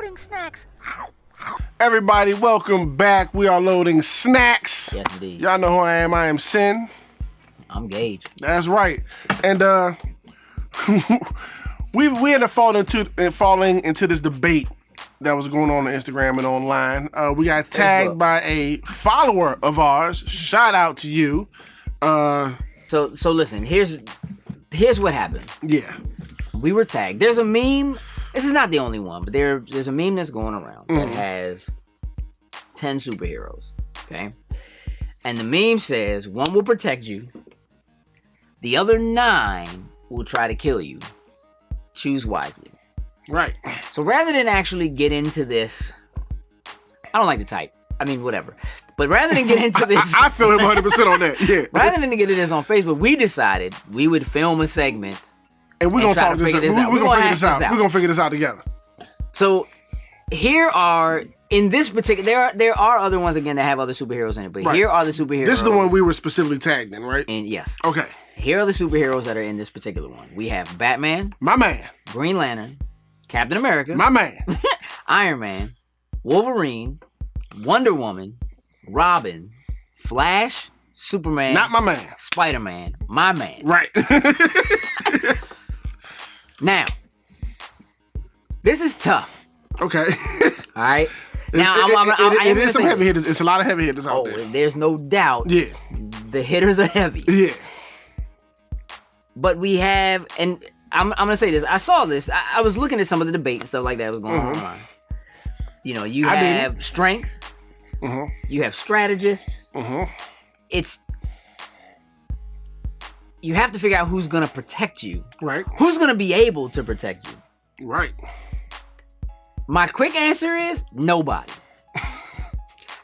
loading snacks. Everybody, welcome back. We are loading snacks. Yes, indeed. Y'all know who I am. I am Sin. I'm Gage. That's right. And we ended up falling into this debate that was going on Instagram and online. We got tagged by a follower of ours. Shout out to you. So listen. Here's what happened. Yeah. We were tagged. There's a meme. This is not the only one, but there's a meme that's going around that has 10 superheroes. Okay, and the meme says one will protect you, the other 9 will try to kill you. Choose wisely. Right. So rather than actually get into this, I don't like to type. I mean, whatever. But rather than get into this, I feel him 100% on that. Yeah. Rather than get into this on Facebook, we decided we would film a segment. And we're gonna talk this out. We're gonna figure this out. We're gonna figure this out together. So here are in this particular there are other ones again that have other superheroes in it, but here are the superheroes. This is the one we were specifically tagged in, right? And yes. Okay. Here are the superheroes that are in this particular one. We have Batman, my man, Green Lantern, Captain America, my man, Iron Man, Wolverine, Wonder Woman, Robin, Flash, Superman, not my man, Spider-Man, my man. Right. Now, this is tough. Okay. All right. Now, it is some heavy hitters. It's a lot of heavy hitters out there. There's no doubt. Yeah. The hitters are heavy. Yeah. But we have, and I'm gonna say this. I saw this. I was looking at some of the debate and stuff like that was going on. You know, you have strength. You have strategists. You have to figure out who's gonna protect you. Right. Who's gonna be able to protect you. Right. My quick answer is nobody.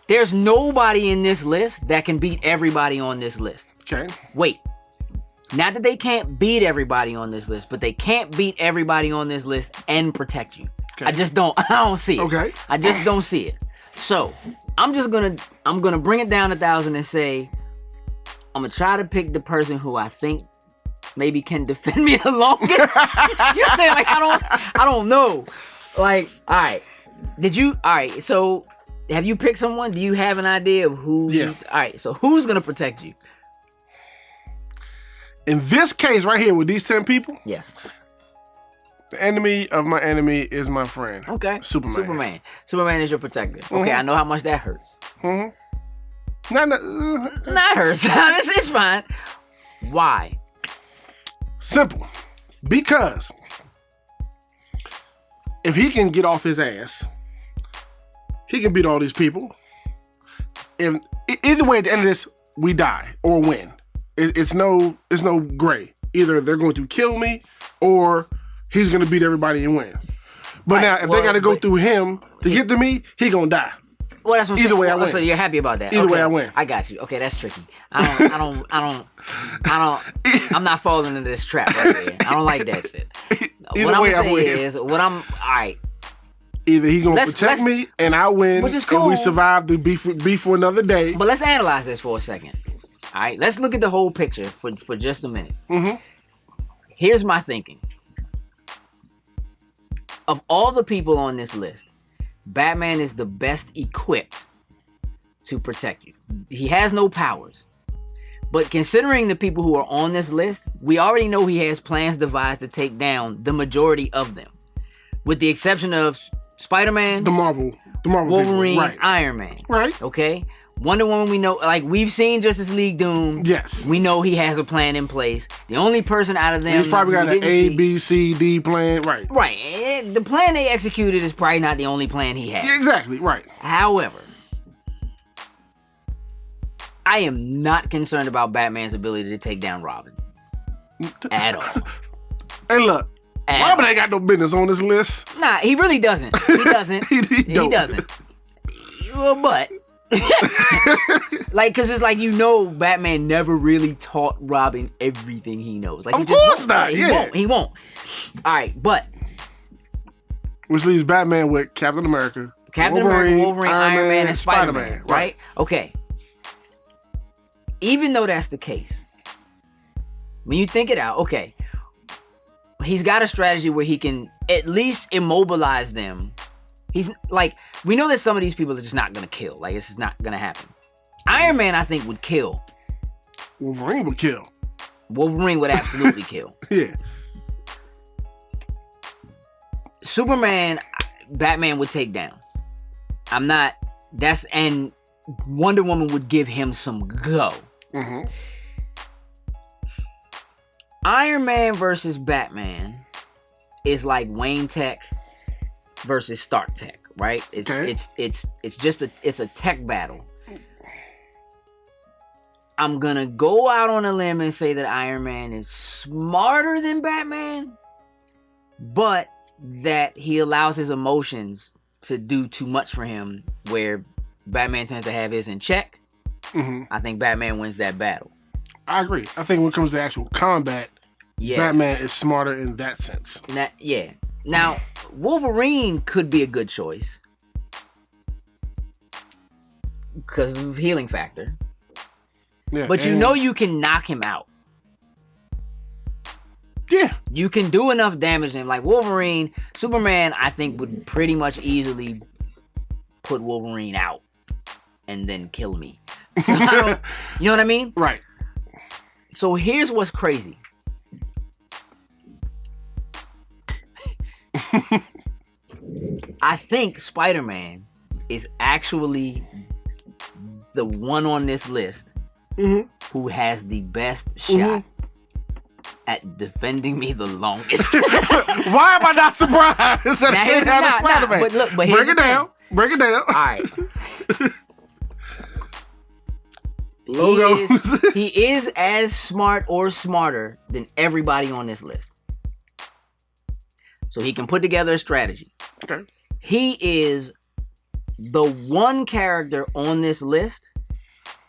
There's nobody in this list that can beat everybody on this list. Okay. Wait. Not that they can't beat everybody on this list, but they can't beat everybody on this list and protect you. Okay. I don't see it. Okay. I just don't see it. So I'm gonna bring it down 1,000 and say I'm gonna try to pick the person who I think maybe can defend me the longest. You know what I'm saying? Like I don't know. Like, all right. So have you picked someone? Do you have an idea of who? Yeah. All right. So who's gonna protect you? In this case right here with these 10 people, yes. The enemy of my enemy is my friend. Okay. Superman. Superman is your protector. Okay, I know how much that hurts. Not hurts. It's fine. Why? Simple. Because if he can get off his ass, he can beat all these people. If either way, at the end of this, we die or win. It's no gray. Either they're going to kill me or he's going to beat everybody and win. But now, if they got to go through him to get to me, he gonna die. Well, that's what I'm Either way, I win. So you're happy about that? Either way, I win. I got you. Okay, that's tricky. I'm not falling into this trap right here. I don't like that shit. Either way, I win. All right. Either he gonna protect me and I win, which is cool, and we survive the beef for another day. But let's analyze this for a second. All right, let's look at the whole picture for just a minute. Here's my thinking. Of all the people on this list, Batman is the best equipped to protect you. He has no powers. But considering the people who are on this list, we already know he has plans devised to take down the majority of them. With the exception of Spider-Man, the Marvel Wolverine, people. Right. Iron Man. Right. Okay? Wonder Woman, we know, like, we've seen Justice League Doom. Yes. We know he has a plan in place. The only person out of them... He's probably got an A, B, C, D plan. Right. Right. The plan they executed is probably not the only plan he has. Yeah, exactly. Right. However, I am not concerned about Batman's ability to take down Robin. At all. Hey, look. Robin ain't got no business on this list. Nah, he really doesn't. He doesn't. he doesn't. Well, but... like, cause it's like, Batman never really taught Robin everything he knows. Like, of course not. He won't. All right, but which leaves Batman with Captain America, Wolverine, Iron Man, and Spider-Man. Right? Okay. Even though that's the case, when you think it out, okay, he's got a strategy where he can at least immobilize them He's like, we know that some of these people are just not gonna kill. Like, it's just not gonna happen. Iron Man, I think, would kill. Wolverine would kill. Wolverine would absolutely kill. Yeah. Superman, Batman would take down. And Wonder Woman would give him some go. Mm-hmm. Iron Man versus Batman is like Wayne Tech versus Stark Tech, right? It's just a tech battle. I'm gonna go out on a limb and say that Iron Man is smarter than Batman, but that he allows his emotions to do too much for him, where Batman tends to have his in check. Mm-hmm. I think Batman wins that battle. I agree. I think when it comes to actual combat, Batman is smarter in that sense. Now, Wolverine could be a good choice because of healing factor. Yeah, but you can knock him out. Yeah. You can do enough damage to him. Like Wolverine, Superman, I think would pretty much easily put Wolverine out and then kill me. So you know what I mean? Right. So here's what's crazy. I think Spider-Man is actually the one on this list who has the best shot at defending me the longest. Why am I not surprised that he had a Spider-Man? But look, but break it down. Break it down. All right. Logos. He is as smart or smarter than everybody on this list. So he can put together a strategy. Okay. He is the one character on this list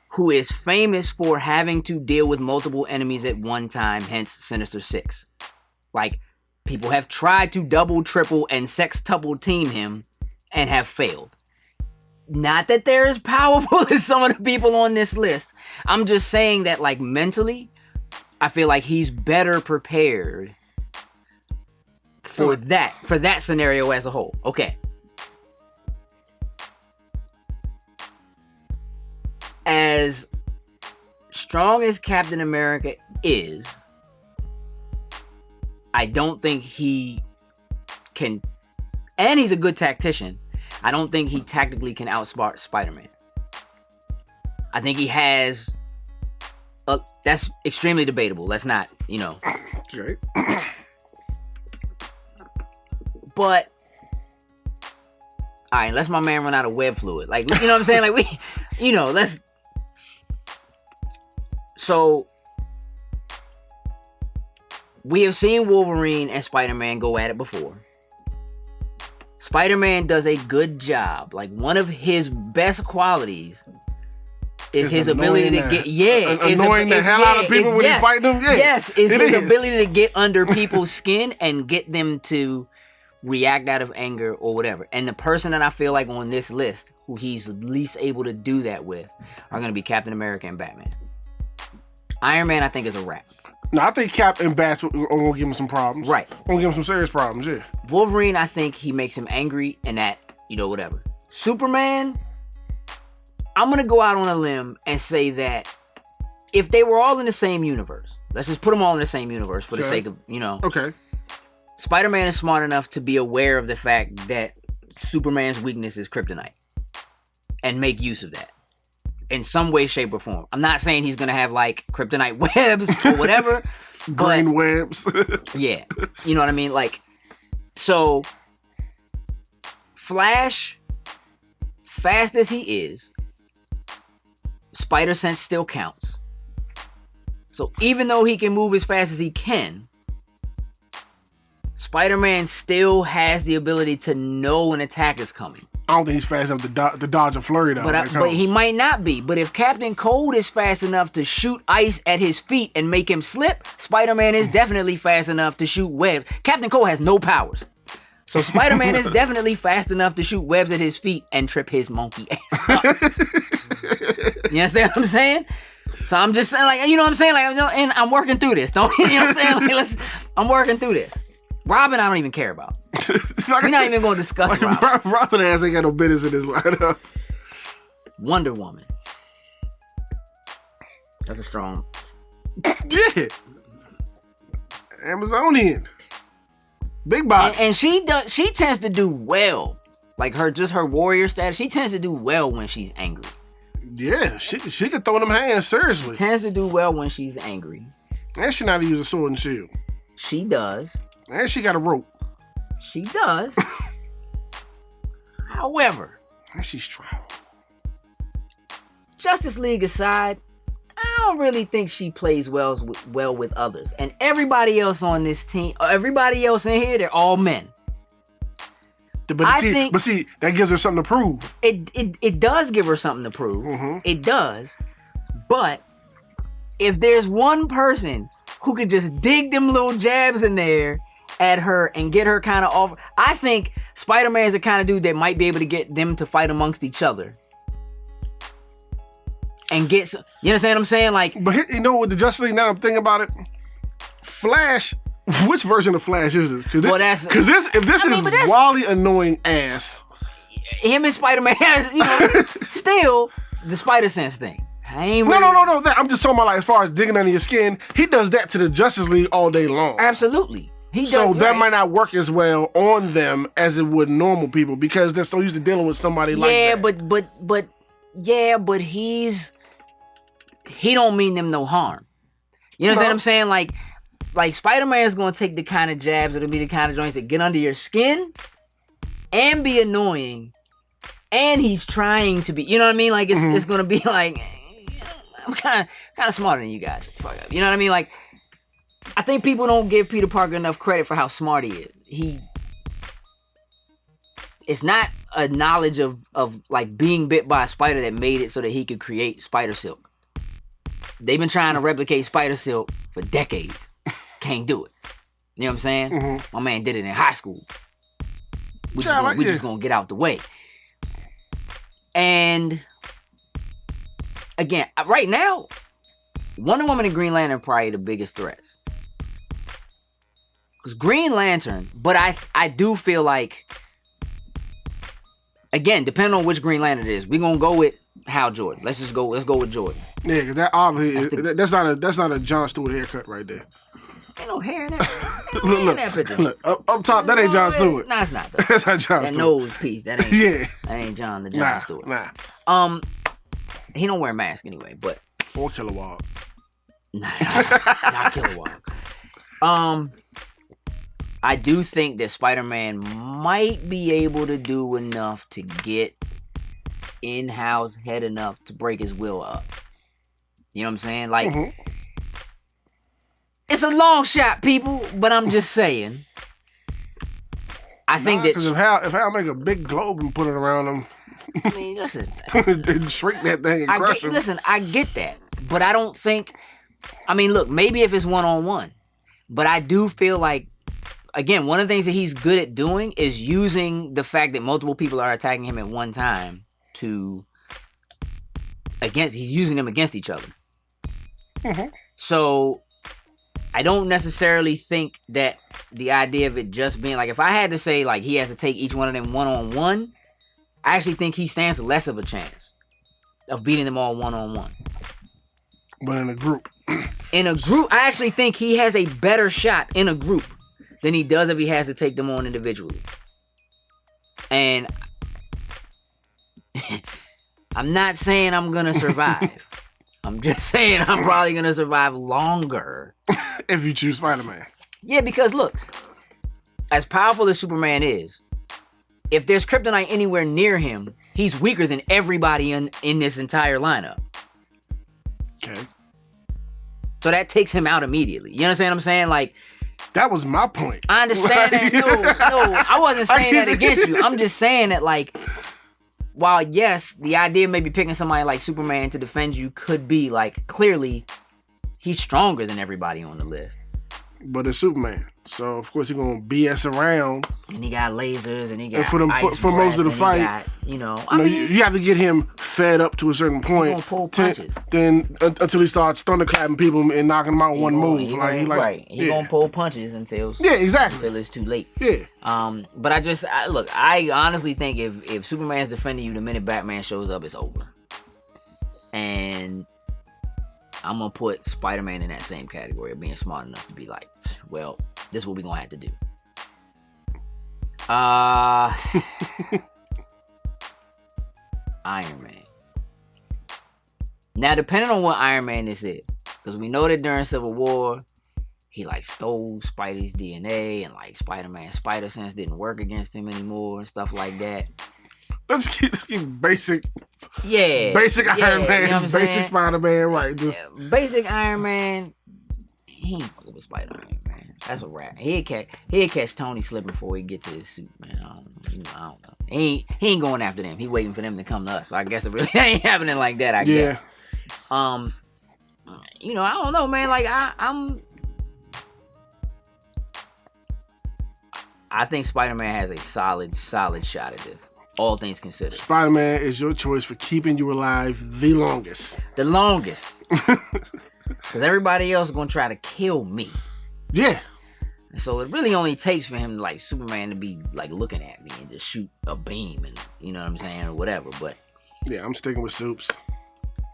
who is famous for having to deal with multiple enemies at one time, hence Sinister Six. Like, people have tried to double, triple, and sextuple team him and have failed. Not that they're as powerful as some of the people on this list. I'm just saying that, like, mentally, I feel like he's better prepared for that scenario as a whole. Okay. As strong as Captain America is, I don't think he can, and he's a good tactician, I don't think he tactically can outsmart Spider-Man. I think he has, that's extremely debatable. Let's not, Okay. But, all right, unless my man run out of web fluid. Like, you know what I'm saying? Like, let's. So, we have seen Wolverine and Spider-Man go at it before. Spider-Man does a good job. Like, one of his best qualities is his ability to get... annoying the hell out of people when he fight them? Yeah, yes, is his ability to get under people's skin and get them to react out of anger or whatever. And the person that I feel like on this list who he's least able to do that with are going to be Captain America and Batman. Iron Man, I think, is a wrap. No, I think Cap and Bats are going to give him some problems. Right. Going to give him some serious problems, yeah. Wolverine, I think he makes him angry and that, whatever. Superman, I'm going to go out on a limb and say that if they were all in the same universe, let's just put them all in the same universe for the sake of, Okay. Spider-Man is smart enough to be aware of the fact that Superman's weakness is kryptonite and make use of that in some way, shape, or form. I'm not saying he's going to have, like, kryptonite webs or whatever. Green webs. Yeah. You know what I mean? Like, so, Flash, fast as he is, Spider Sense still counts. So, even though he can move as fast as he can, Spider-Man still has the ability to know an attack is coming. I don't think he's fast enough to dodge a flurry, though. But he might not be. But if Captain Cold is fast enough to shoot ice at his feet and make him slip, Spider-Man is definitely fast enough to shoot webs. Captain Cold has no powers. So Spider-Man is definitely fast enough to shoot webs at his feet and trip his monkey ass up. You understand what I'm saying? So I'm just saying, like, you know what I'm saying? Like, and I'm working through this. Don't you know what I'm saying? Like, I'm working through this. Robin, I don't even care about. We're not even going to discuss Robin. Robin ass ain't got no business in this lineup. Wonder Woman. That's a strong. Yeah. Amazonian. Big body. And she tends to do well. Like her warrior status, she tends to do well when she's angry. Yeah, she can throw them hands, seriously. She tends to do well when she's angry. And she know how to use a sword and shield. She does. And she got a rope. She does. However, and she's strong. Justice League aside, I don't really think she plays well with others. And everybody else on this team, everybody else in here, they're all men. But see, that gives her something to prove. It does give her something to prove. Mm-hmm. It does. But if there's one person who could just dig them little jabs in there at her and get her kind of off, I think Spider-Man is the kind of dude that might be able to get them to fight amongst each other. And get some, you understand what I'm saying? Like, but you know what, the Justice League, now I'm thinking about it, Flash, which version of Flash is this? Because if this is Wally annoying ass. Him and Spider-Man has, still the Spider-Sense thing. No. I'm just talking about, like, as far as digging under your skin, he does that to the Justice League all day long. Absolutely. That might not work as well on them as it would normal people because they're so used to dealing with somebody like that. But he don't mean them no harm. You know what I'm saying? Like Spider-Man is gonna take the kind of jabs that'll be the kind of joints that get under your skin and be annoying, and he's trying to be. You know what I mean? Like it's gonna be like, I'm kind of smarter than you guys. Fuck up. You know what I mean? Like, I think people don't give Peter Parker enough credit for how smart he is. It's not a knowledge of like being bit by a spider that made it so that he could create spider silk. They've been trying to replicate spider silk for decades. Can't do it. You know what I'm saying? Mm-hmm. My man did it in high school. We just gonna get out the way. And again, right now, Wonder Woman and Green Lantern are probably the biggest threats. Because Green Lantern, but I do feel like, again, depending on which Green Lantern it is, we're gonna go with Hal Jordan. Let's go with Jordan. Yeah, because that obviously that's not a Jon Stewart haircut right there. Ain't no hair in that. Look, that picture. Look, up top, that ain't Jon Stewart. Nah, it's not though. That's not Jon Stewart. That nose piece, that ain't Jon Stewart. Nah. He don't wear a mask anyway, but or Kilowog. Nah, not Kilowog. I do think that Spider-Man might be able to do enough to get in Hal's head enough to break his will up. You know what I'm saying? Like, it's a long shot, people, but I'm just saying. I think that if Hal make a big globe and put it around him, I mean, listen, and shrink that thing and crush him. Listen, I get that, but I don't think. I mean, look, maybe if it's 1-on-1, but I do feel like, again, one of the things that he's good at doing is using the fact that multiple people are attacking him at one time he's using them against each other. Mm-hmm. So I don't necessarily think that the idea of it just being like, if I had to say like he has to take each one of them 1-on-1, I actually think he stands less of a chance of beating them all 1-on-1. But in a group. In a group, I actually think he has a better shot in a group than he does if he has to take them on individually. And I'm not saying I'm gonna survive. I'm just saying I'm probably gonna survive longer. If you choose Spider-Man. Yeah, because look, as powerful as Superman is, if there's kryptonite anywhere near him, he's weaker than everybody in this entire lineup. Okay. So that takes him out immediately. You understand what I'm saying? Like, that was my point. I understand that. No, I wasn't saying that against you. I'm just saying that, like, while yes, the idea of maybe picking somebody like Superman to defend you could be like, clearly he's stronger than everybody on the list. but it's Superman. So of course he's gonna BS around. And he got lasers, and he got for most of the fight. I mean, you have to get him fed up to a certain point. He's gonna pull punches. Then until he starts thunderclapping people and knocking them out one move. He's gonna pull punches until exactly until it's too late. Yeah. But I honestly think if Superman's defending you the minute Batman shows up, it's over. And I'm gonna put Spider-Man in that same category of being smart enough to be like, well, this is what we're gonna have to do. Iron Man. Now, depending on what Iron Man this is, because we know that during Civil War, he like stole Spidey's DNA, and like Spider-Man's spider sense didn't work against him anymore and stuff like that. Let's keep basic. Yeah. Basic Iron Man, you know basic Spider-Man, right? Basic Iron Man. He ain't fucking with Spider-Man, man. That's a wrap. He'd catch Tony slipping before he get to his suit, man. I don't know. He ain't going after them. He waiting for them to come to us. So I guess it really ain't happening like that. I guess. I don't know, man. Like I think Spider-Man has a solid shot at this. All things considered. Spider-Man is your choice for keeping you alive the longest. The longest. Because everybody else is going to try to kill me. Yeah. And so it really only takes for him, like, Superman to be, like, looking at me and just shoot a beam and, you know what I'm saying, or whatever. But yeah, I'm sticking with Supes.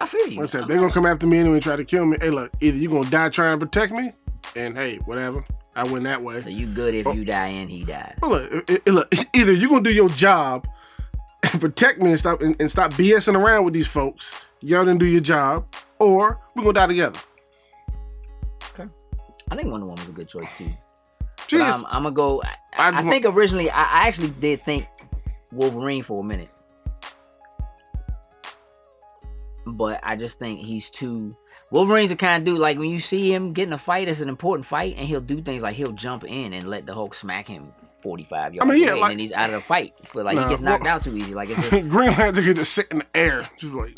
I feel you. Like I said, they're going to come after me anyway and try to kill me. Hey, look, either you're going to die trying to protect me, and hey, whatever. I win that way. So you good if you die and he dies. Look, either you're going to do your job and protect me and stop BSing around with these folks. Y'all didn't do your job, or we're gonna die together. Okay. I think Wonder Woman's a good choice too. I'm gonna go. I think originally I actually did think Wolverine for a minute, but I just think he's too. Wolverine's the kind of dude, like when you see him get in a fight, it's an important fight, and he'll do things like he'll jump in and let the Hulk smack him 45 yards away, and then he's out of the fight. He gets knocked out too easy. Like it's just, Green Lantern can just sit in the air, just like.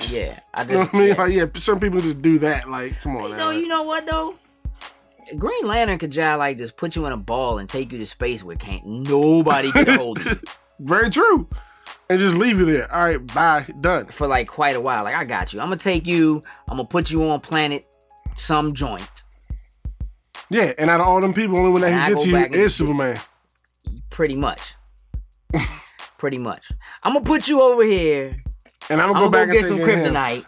Yeah, you know what I mean? Yeah. Like, some people just do that. Like, come on. You know what though? Green Lantern could just put you in a ball and take you to space where can't nobody get a hold of you. Very true. And just leave you there. All right, bye, done. For like quite a while. Like, I got you. I'm gonna take you. I'm gonna put you on planet some joint. Yeah, and out of all them people, only one that can get to you is Superman. Pretty much. Pretty much. I'm gonna put you over here. And I'm gonna go back and get some kryptonite.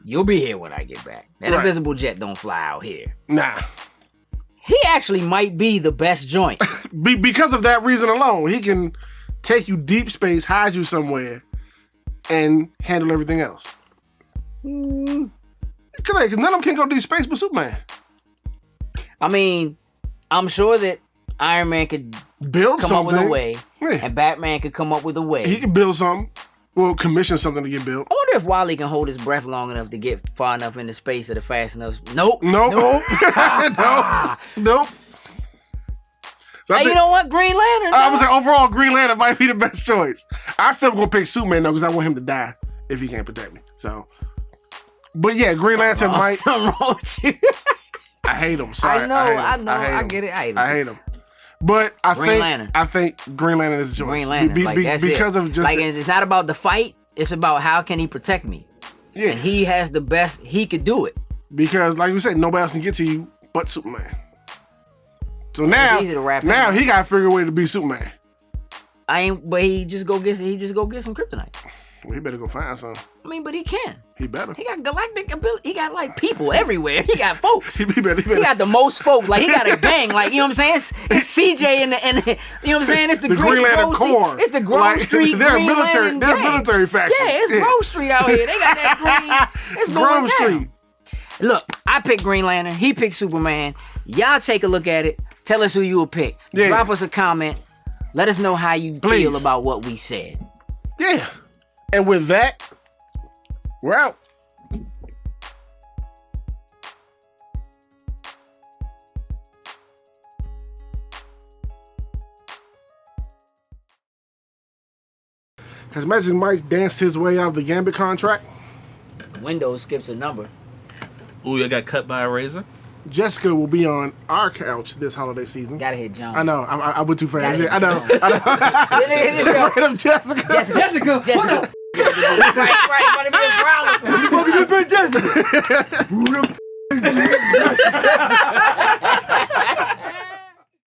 You'll be here when I get back. That invisible jet don't fly out here. Nah. He actually might be the best joint. Because of that reason alone. He can take you deep space, hide you somewhere, and handle everything else. Because none of them can go deep space but Superman. I mean, I'm sure that Iron Man could come up with a way, and Batman could come up with a way. He could build something. Well, commission something to get built. I wonder if Wally can hold his breath long enough to get far enough into space at a fast enough. Nope. Nope. So hey, you know what? Green Lantern. I was like, overall, Green Lantern might be the best choice. I still gonna pick Superman though, because I want him to die if he can't protect me. So, but yeah, Green Lantern might. Something wrong with you. I hate him. Sorry. I know. I get it. I hate him. But I think Green Lantern is a choice. Green Lantern, that's because of just like it's not about the fight. It's about how can he protect me. Yeah, and he has the best. He could do it because, like we said, nobody else can get to you but Superman. So now he got to figure a way to be Superman. But he just go get some kryptonite. Well, he better go find some. I mean, but he can. He better. He got galactic ability. He got like people everywhere. He got folks. He better. He got the most folks. Like he got a gang. Like, you know what I'm saying? It's CJ and the you know what I'm saying? It's the Green Lantern Corps. It's the Grove Street. They're Green military. They're gang. Military faction. Yeah, it's Grove Street out here. They got that green. It's going Grove Street. Look, I picked Green Lantern. He picked Superman. Y'all take a look at it. Tell us who you will pick. Yeah. Drop us a comment. Let us know how you feel about what we said. Yeah. And with that, we're out. Has Magic Mike danced his way out of the Gambit contract? Windows skips a number. Ooh, I got cut by a razor? Jessica will be on our couch this holiday season. Gotta hit Jones. I know. I went too fast. Gotta hit I know. Jones. Random Jessica. Jessica. Right. What a big problem. You fucking been Jessica. Who the